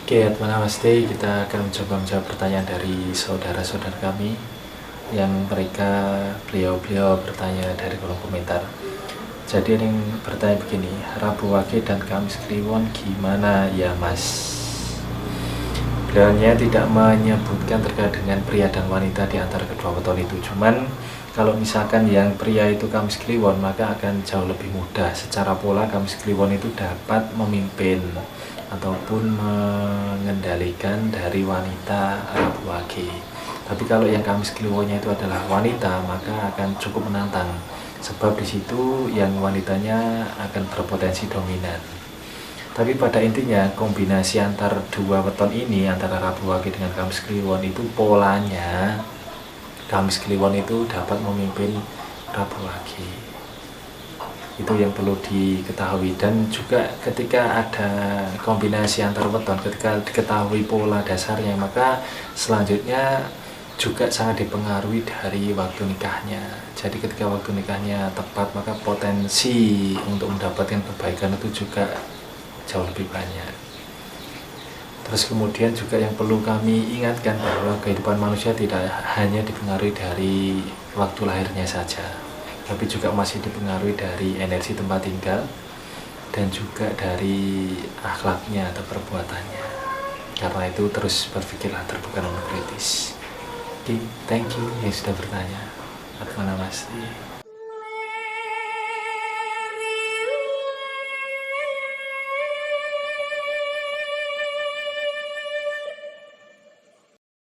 Oke, Namaste. Kita akan mencoba menjawab pertanyaan dari saudara-saudara kami yang beliau-beliau bertanya dari kolom komentar. Jadi ada yang bertanya begini, Rabu Wage dan Kamis Kliwon gimana ya Mas? Beliaunya tidak menyebutkan terkait dengan pria dan wanita di antara kedua weton itu. Cuman kalau misalkan yang pria itu Kamis Kliwon, maka akan jauh lebih mudah. Secara pola Kamis Kliwon itu dapat memimpin ataupun mengendalikan dari wanita Rabu Wage. Tapi kalau yang Kamis Kliwonnya itu adalah wanita, maka akan cukup menantang. Sebab di situ yang wanitanya akan berpotensi dominan. Tapi pada intinya kombinasi antar dua weton ini, antara Rabu Wage dengan Kamis Kliwon itu polanya Kamis Kliwon itu dapat memimpin Rabu Wage. Itu yang perlu diketahui. Dan juga ketika ada kombinasi antar weton, ketika diketahui pola dasarnya, maka selanjutnya juga sangat dipengaruhi dari waktu nikahnya. Jadi ketika waktu nikahnya tepat, maka potensi untuk mendapatkan kebaikan itu juga jauh lebih banyak. Terus kemudian juga yang perlu kami ingatkan bahwa kehidupan manusia tidak hanya dipengaruhi dari waktu lahirnya saja, tapi juga masih dipengaruhi dari energi tempat tinggal dan juga dari akhlaknya atau perbuatannya. Karena itu terus berpikirlah terbuka dan kritis. Oke, thank you yang sudah bertanya. Namaste.